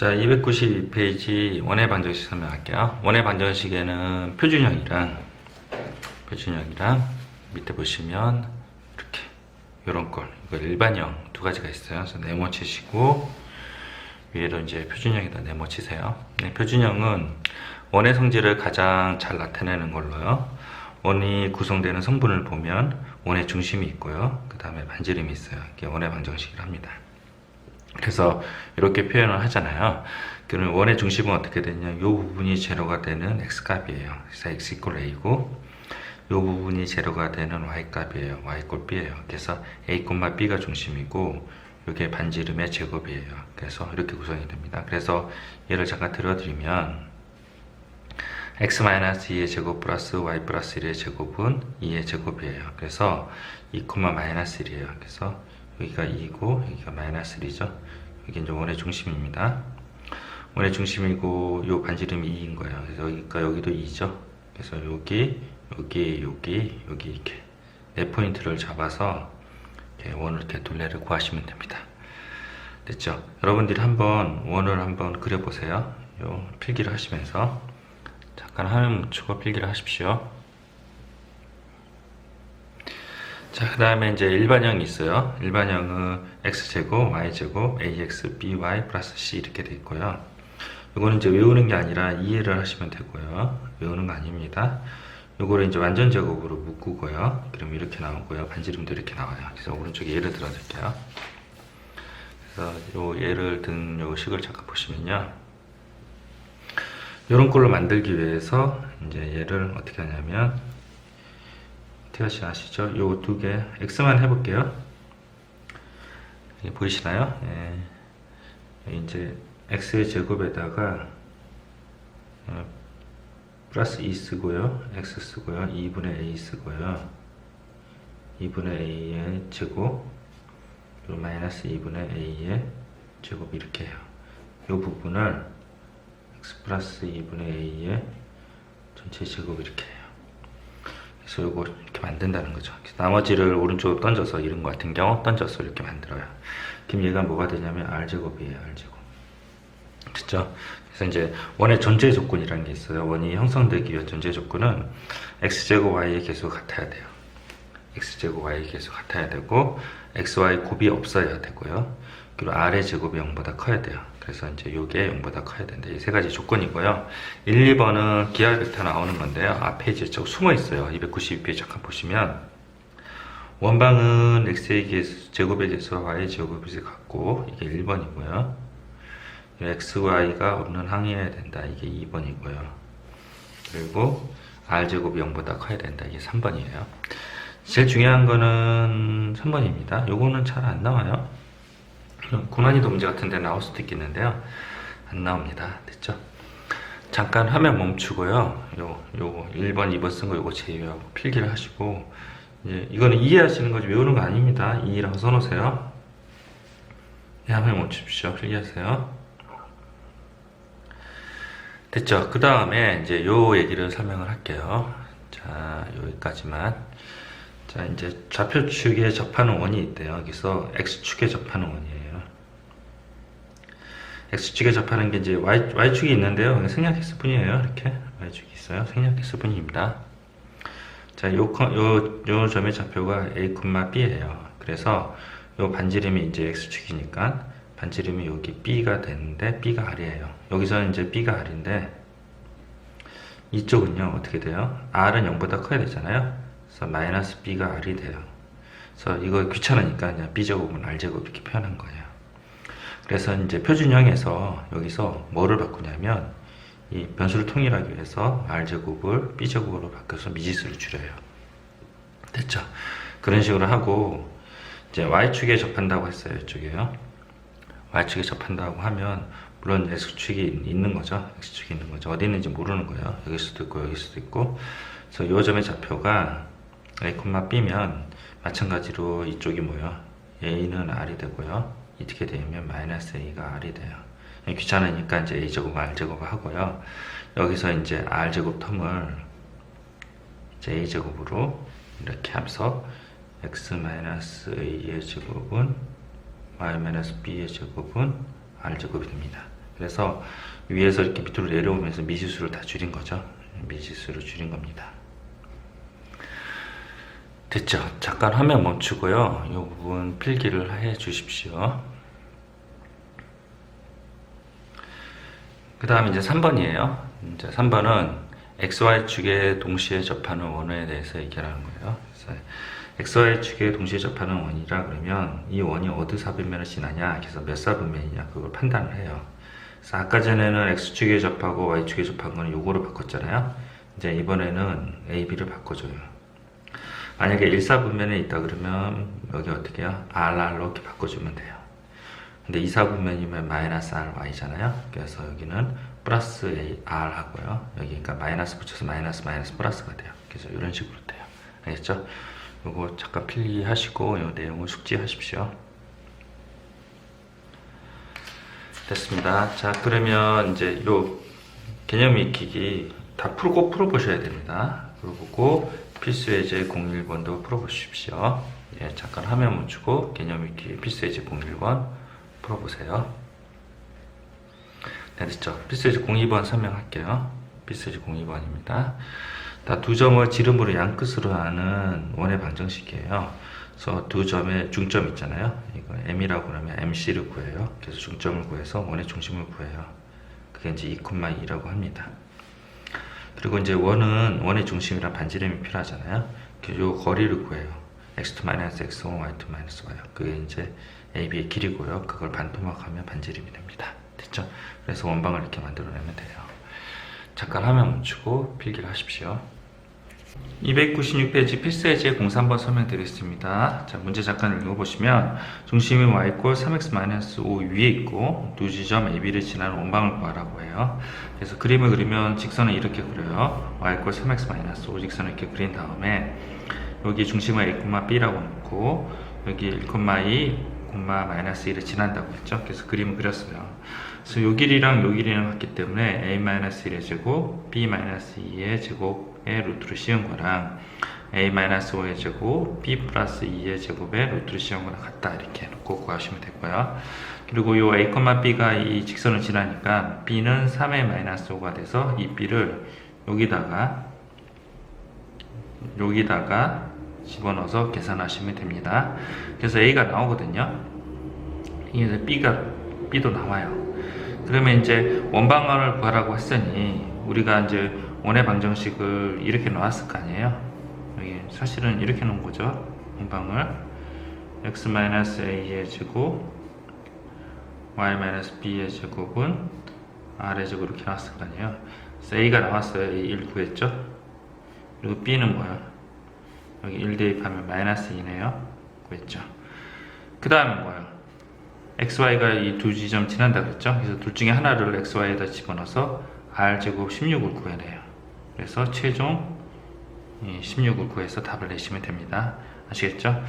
자, 292페이지 원의 방정식 설명할게요. 원의 방정식에는 표준형이랑 밑에 보시면 이렇게 요런 꼴, 이거 일반형 두 가지가 있어요. 그래서 네모치시고 위에도 이제 표준형에다 네모치세요. 네, 표준형은 원의 성질을 가장 잘 나타내는 걸로요. 원이 구성되는 성분을 보면 원의 중심이 있고요. 그 다음에 반지름이 있어요. 이게 원의 방정식을 합니다. 그래서 이렇게 표현을 하잖아요. 그러면 원의 중심은 어떻게 되냐? 이 부분이 제로가 되는 x값이에요. 그래서 x 이퀄 a고 이 부분이 제로가 되는 y값이에요. y 이퀄 b예요. 그래서 a, b가 중심이고 이게 반지름의 제곱이에요. 그래서 이렇게 구성이 됩니다. 그래서 얘를 잠깐 들어드리면 x-2의 제곱 플러스 y 플러스 1의 제곱은 2의 제곱이에요. 그래서 2, -1이에요. 그래서 여기가 2고 여기가 -1이죠. 여기 이제 원의 중심입니다. 원의 중심이고 요 반지름이 2인 거예요. 그래서 여기가 여기도 2죠. 그래서 여기 이렇게 네 포인트를 잡아서 이렇게 원을 이렇게 둘레를 구하시면 됩니다. 됐죠? 여러분들이 한번 원을 한번 그려보세요. 요 필기를 하시면서 잠깐 화면 멈추고 필기를 하십시오. 자, 그 다음에 이제 일반형이 있어요. 일반형은 x제곱, y제곱, ax, by 플러스 c 이렇게 돼 있고요. 이거는 이제 외우는 게 아니라 이해를 하시면 되고요. 외우는 거 아닙니다. 요거를 이제 완전 제곱으로 묶고요. 그럼 이렇게 나오고요. 반지름도 이렇게 나와요. 그래서 오른쪽에 예를 들어 드릴게요. 그래서 요 예를 든 요 식을 잠깐 보시면요. 요런 꼴로 만들기 위해서 이제 얘를 어떻게 하냐면 어떻게 아시죠? 요 두 개 x만 해볼게요. 보이시나요? 예. 이제 x의 제곱에다가 플러스 2 쓰고요, x 쓰고요, 2분의 a 쓰고요, 2분의 a의 제곱 그리고 마이너스 2분의 a의 제곱 이렇게 해요. 요 부분을 x 플러스 2분의 a의 전체 제곱 이렇게 해요. 그래서 요거 이렇게 만든다는 거죠. 나머지를 오른쪽으로 던져서 이런 거 같은 경우 던져서 이렇게 만들어요. 그럼 얘가 뭐가 되냐면 r제곱이에요. r제곱. 됐죠? 그래서 이제 원의 전제 조건이라는 게 있어요. 원이 형성되기 위한 전제 조건은 x제곱 y의 개수가 같아야 돼요. x제곱 y의 개수가 같아야 되고 x, y 곱이 없어야 되고요. 그리고 r의 제곱이 0보다 커야 돼요. 그래서 이제 요게 0보다 커야 된다. 이 세 가지 조건이고요. 1, 2번은 기하 벡터 나오는 건데요. 앞에 이제 쭉 숨어 있어요. 292페이지 잠깐 보시면 원방은 x의 개수, 제곱의 개수와 y의 제곱이 같고 이게 1번이고요. x, y가 없는 항이어야 된다. 이게 2번이고요. 그리고 r제곱이 0보다 커야 된다. 이게 3번이에요. 제일 중요한 거는 3번입니다. 요거는 잘 안 나와요. 고난이도 문제 같은 데 나올 수도 있겠는데요. 안 나옵니다. 됐죠? 잠깐 화면 멈추고요. 요거 1번, 2번 쓴 거 요거 제외하고 필기를 하시고 이제 이거는 이해하시는 거지 외우는 거 아닙니다. 이해라고 써놓으세요. 네, 화면 멈추십시오. 필기하세요. 됐죠? 그 다음에 이제 요 얘기를 설명을 할게요. 자, 여기까지만. 자, 이제 좌표축에 접하는 원이 있대요. 여기서 x축에 접하는 원이에요. x축에 접하는 게 이제 y축이 있는데요. 생략했을 뿐이에요. 이렇게 y축이 있어요. 생략했을 뿐입니다. 자, 요 점의 좌표가 a, b예요. 그래서 요 반지름이 이제 x축이니까 반지름이 여기 b가 되는데 b가 r이에요. 여기서는 이제 b가 r인데 이쪽은요 어떻게 돼요? r은 0보다 커야 되잖아요. 그래서 마이너스 b가 r이 돼요. 그래서 이거 귀찮으니까 그냥 b제곱은 r제곱 이렇게 표현한 거예요. 그래서 이제 표준형에서 여기서 뭐를 바꾸냐면 이 변수를 통일하기 위해서 r제곱을 b제곱으로 바꿔서 미지수를 줄여요. 됐죠? 그런 식으로 하고 이제 y축에 접한다고 했어요. 이쪽에요. y축에 접한다고 하면 물론 x축이 있는 거죠. x축이 있는 거죠. 어디 있는지 모르는 거예요. 여기 수도 있고 여기 수도 있고. 그래서 요 점의 좌표가 a, b면 마찬가지로 이쪽이 뭐예요? a는 r이 되고요. 이렇게 되면 마이너스 a가 r이 돼요. 귀찮으니까 이제 a제곱 r제곱 하고요. 여기서 이제 r제곱 텀을 이제 a제곱으로 이렇게 하면서 x-a의 제곱은 y-b의 제곱은 r제곱이 됩니다. 그래서 위에서 이렇게 밑으로 내려오면서 미지수를 다 줄인 거죠. 미지수를 줄인 겁니다. 됐죠? 잠깐 화면 멈추고요. 이 부분 필기를 해 주십시오. 그 다음 이제 3번이에요. 이제 3번은 XY축에 동시에 접하는 원에 대해서 얘기하는 거예요. 그래서 XY축에 동시에 접하는 원이라 그러면 이 원이 어느 사분면을 지나냐, 그래서 몇 사분면이냐, 그걸 판단을 해요. 그래서 아까 전에는 X축에 접하고 Y축에 접한 거는 요거로 바꿨잖아요. 이제 이번에는 A, B를 바꿔줘요. 만약에 1사분면에 있다 그러면 여기 어떻게 해요? RR로 이렇게 바꿔주면 돼요. 근데 2사분면이면 마이너스 RY잖아요. 그래서 여기는 플러스 R 하고요. 여기 그러니까 마이너스 붙여서 마이너스 플러스가 돼요. 그래서 이런 식으로 돼요. 알겠죠? 요거 잠깐 필기하시고 요 내용을 숙지하십시오. 됐습니다. 자, 그러면 이제 요 개념 익히기 다 풀어보셔야 됩니다. 풀어보고 필수 예제 01번도 풀어보십시오. 예, 잠깐 화면 멈추고 개념 익히기 필수 예제 01번 풀어보세요. 네, 됐죠? 필수 예제 02번 설명할게요. 필수 예제 02번입니다. 다 두 점을 지름으로 양끝으로 하는 원의 방정식이에요. 그래서 두 점의 중점 있잖아요. 이거 M이라고 그러면 MC를 구해요. 그래서 중점을 구해서 원의 중심을 구해요. 그게 이제 2,2라고 합니다. 그리고 이제 원의 중심이랑 반지름이 필요하잖아요. 요 거리를 구해요. x2-x1, y2-y. 그게 이제 AB의 길이고요. 그걸 반토막하면 반지름이 됩니다. 됐죠? 그래서 원방을 이렇게 만들어내면 돼요. 잠깐 화면 멈추고 필기를 하십시오. 296페이지 필수 예제 03번 설명드리겠습니다. 자, 문제 잠깐 읽어보시면 중심이 y 꼴 3x-5 위에 있고 두 지점 AB를 지나는 원방을 구하라고 해요. 그래서 그림을 그리면 직선을 이렇게 그려요. y 꼴 3x-5 직선을 이렇게 그린 다음에 여기 중심을 a, b라고 놓고 여기 1,2, -1을 지난다고 했죠. 그래서 그림을 그렸어요. 그래서 요 길이랑 요 길이랑 같기 때문에 a-1의 제곱, b-2의 제곱의 루트를 씌운 거랑 a-5의 제곱, b 플러스 2의 제곱의 루트를 씌운 거랑 같다. 이렇게 놓고 구하시면 되고요. 그리고 요 a, b가 이 직선을 지나니까 b는 3의 -5가 돼서 이 b를 여기다가 집어넣어서 계산하시면 됩니다. 그래서 a가 나오거든요. 이제 b도 나와요. 그러면 이제 원방을 구하라고 했으니 우리가 이제 원의 방정식을 이렇게 놓았을 거 아니에요. 여기 사실은 이렇게 놓은 거죠. 원방을 x-a의 제곱 y-b의 제곱은 r의 제곱 이렇게 나왔을 거 아니에요. 그래서 a가 나왔어요. a 1 구했죠. 그리고 b는 뭐야? 여기 1 대입하면 -2네요. 구했죠. 그 다음에 뭐예요? xy가 이 두 지점 지난다 그랬죠. 그래서 둘 중에 하나를 xy에다 집어넣어서 r제곱 16을 구해내요. 그래서 최종 16을 구해서 답을 내시면 됩니다. 아시겠죠?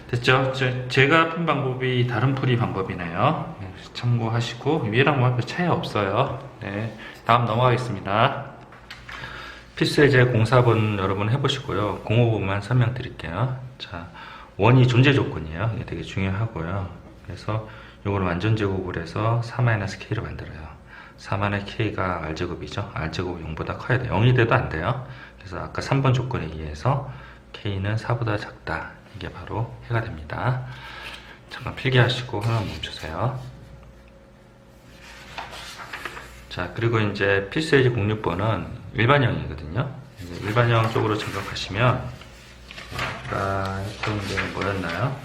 됐죠? 제가 푼 방법이 다른 풀이 방법이네요. 참고하시고 위에랑 뭐 별 차이 없어요. 네, 다음 넘어가겠습니다. 필수 예제 04번 여러분 해보시고요. 05번만 설명드릴게요. 자, 원이 존재 조건이에요. 이게 되게 중요하고요. 그래서 이걸 완전 제곱을 해서 4-k를 만들어요. 4-k가 r제곱이죠. r제곱 0보다 커야 돼요. 0이 돼도 안 돼요. 그래서 아까 3번 조건에 의해서 k는 4보다 작다. 이게 바로 해가 됩니다. 잠깐 필기하시고 화면 멈추세요. 자, 그리고 이제 필수 예제 06번은 일반형이거든요. 일반형 쪽으로 잠깐 가시면 아까 했던 게 뭐였나요?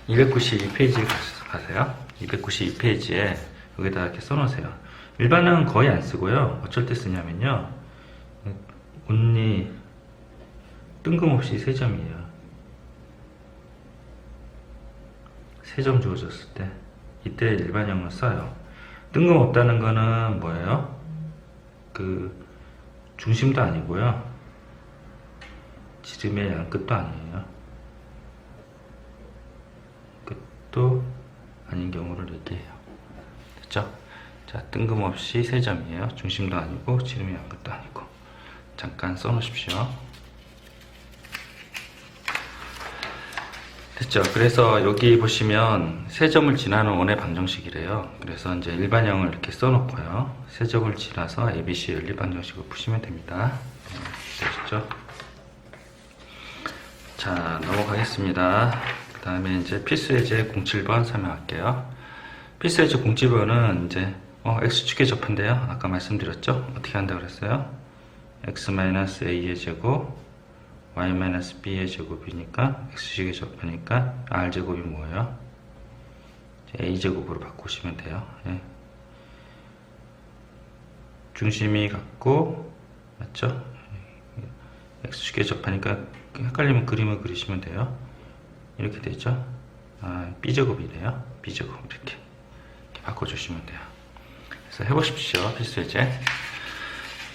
292페이지 가세요. 292페이지에 여기다 이렇게 써놓으세요. 일반은 거의 안 쓰고요. 어쩔 때 쓰냐면요. 온리 뜬금없이 3점이에요. 3점 주어졌을 때 이때 일반형을 써요. 뜬금없다는 거는 뭐예요? 그 중심도 아니고요. 지름의 양끝도 아니에요. 끝도 아닌 경우를 얘기해요. 됐죠? 자, 뜬금없이 3점이에요. 중심도 아니고 지름의 양끝도 아니고. 잠깐 써놓으십시오. 됐죠. 그래서 여기 보시면 세 점을 지나는 원의 방정식이래요. 그래서 이제 일반형을 이렇게 써놓고요. 세 점을 지나서 ABC 연립 방정식을 푸시면 됩니다. 되셨죠? 자, 넘어가겠습니다. 그 다음에 이제 필수예제 07번 설명할게요. 필수예제 07번은 이제 x축의 접한데요. 아까 말씀드렸죠? 어떻게 한다고 그랬어요? x-a의 제곱 y-b의 제곱이니까 x축의 접하니까 r제곱이 뭐예요? a제곱으로 바꾸시면 돼요. 예. 중심이 같고 맞죠? x축에 접하니까 헷갈리면 그림을 그리시면 돼요. 이렇게 되죠? b제곱이래요. b제곱 이렇게 바꿔주시면 돼요. 그래서 해보십시오. 필수예제.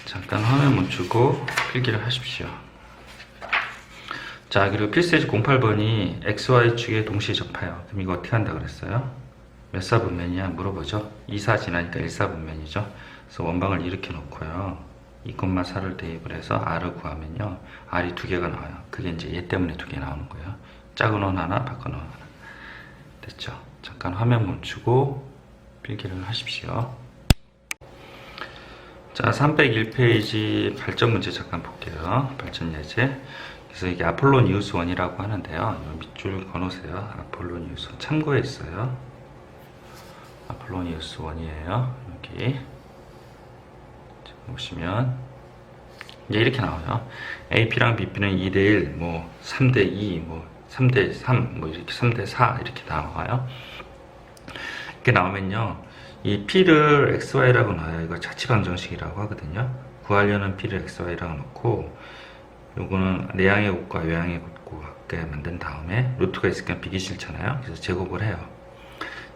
잠깐 화면 멈추고 필기를 하십시오. 자, 그리고 필수예제 08번이 XY축에 동시에 접해요. 그럼 이거 어떻게 한다 그랬어요? 몇 사분면이냐 물어보죠. 2사 지나니까 1사분면이죠. 그래서 원방을 이렇게 놓고요. 2,4를 대입을 해서 R을 구하면요. R이 두 개가 나와요. 그게 이제 얘 때문에 두 개 나오는 거예요. 작은 원 하나, 바깥 원 하나. 됐죠? 잠깐 화면 멈추고 필기를 하십시오. 자, 301페이지 발전 문제 잠깐 볼게요. 발전 예제. 그래서 이게 아폴로니우스 1이라고 하는데요. 밑줄 그어놓으세요. 아폴로니우스 참고에 있어요. 아폴로니우스 1이에요. 여기 보시면 이제 이렇게 나와요. AP랑 BP는 2대1, 뭐 3대2, 뭐 3대3, 뭐 이렇게 3대4 이렇게 나와요. 이렇게 나오면요. 이 P를 XY라고 놔요. 이거 자치방정식이라고 하거든요. 구하려는 P를 XY라고 놓고 요거는 내향의 곱과 외향의 곱과 같게 만든 다음에 루트가 있으니까 비기 싫잖아요. 그래서 제곱을 해요.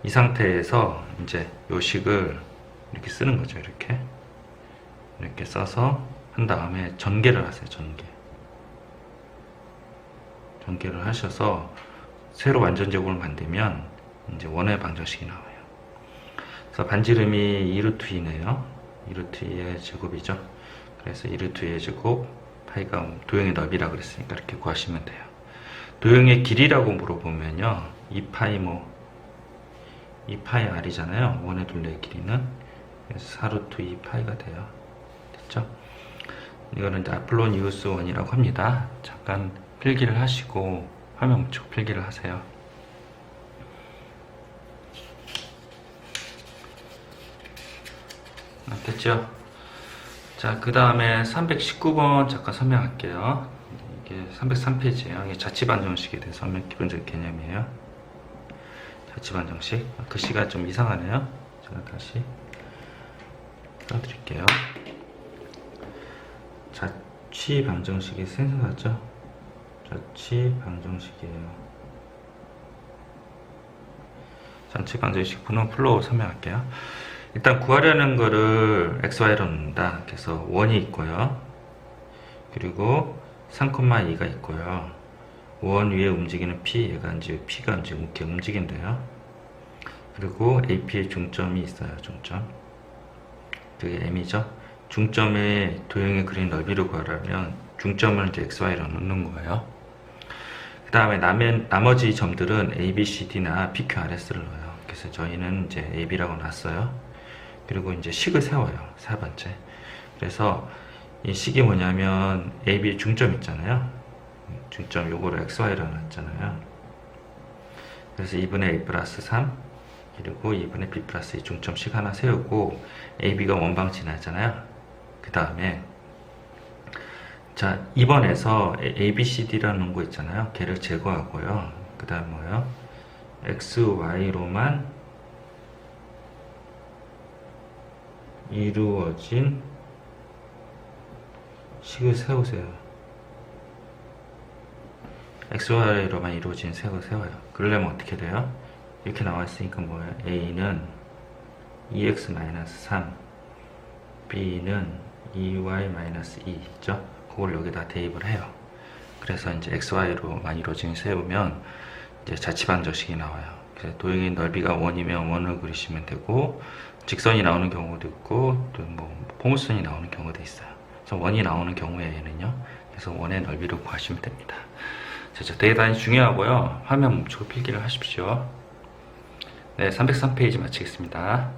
이 상태에서 이제 요 식을 이렇게 쓰는 거죠. 이렇게 써서 한 다음에 전개를 하세요. 전개를 하셔서 새로 완전 제곱을 만들면 이제 원의 방정식이 나와요. 그래서 반지름이 2루트 2네요. 2루트 2의 제곱이죠. 그래서 2루트 2의 제곱 파이가 도형의 넓이라 그랬으니까 이렇게 구하시면 돼요. 도형의 길이라고 물어보면요. 2파이 2파이 r이잖아요. 원의 둘레의 길이는. 그래서 4루트 2파이가 돼요. 됐죠? 이거는 이제 아폴로니우스 1이라고 합니다. 잠깐 필기를 하시고 화면 멈추고 필기를 하세요. 됐죠? 자, 그 다음에 319번 잠깐 설명할게요. 이게 303페이지예요. 이게 자치반정식에 대해서 기본적인 개념이에요. 자치반정식. 글씨가 좀 이상하네요. 제가 다시 써드릴게요. 자치방정식이 생소하죠? 자치방정식이에요. 자치방정식 분원 플로우 설명할게요. 일단 구하려는 거를 XY로 놓는다. 그래서 1이 있고요. 그리고 3,2가 있고요. 1 위에 움직이는 P, 얘가 이제 P가 이제 이렇게 움직인대요. 그리고 AP의 중점이 있어요. 중점. 그게 M이죠. 중점의 도형의 그린 넓이를 구하려면 중점을 이제 XY로 놓는 거예요. 그 다음에 나머지 점들은 A, B, C, D나 P, Q, R, S를 넣어요. 그래서 저희는 이제 AB라고 놨어요. 그리고 이제 식을 세워요. 4번째. 그래서 이 식이 뭐냐면 AB 중점 있잖아요. 중점 요거를 XY로 놨잖아요. 그래서 2분의 A 플러스 3 그리고 2분의 B 플러스 2 중점식 하나 세우고 AB가 원방 지나잖아요. 그 다음에 자 2번에서 ABCD라는 거 있잖아요. 걔를 제거하고요. 그 다음 뭐예요? XY로만 이루어진 식을 세우세요. XY로만 이루어진 색을 세워요. 그러려면 어떻게 돼요? 이렇게 나와 있으니까 뭐예요? A는 2x-3 B는 2y-2 있죠? 그걸 여기다 대입을 해요. 그래서 이제 XY로만 이루어진 세우면 이제 자치방정식이 나와요. 그래서 도형의 넓이가 1이면 1을 그리시면 되고 직선이 나오는 경우도 있고 또 뭐 포물선이 나오는 경우도 있어요. 그래서 1이 나오는 경우에는요. 그래서 1의 넓이를 구하시면 됩니다. 자, 대단히 중요하고요. 화면 멈추고 필기를 하십시오. 네, 303페이지 마치겠습니다.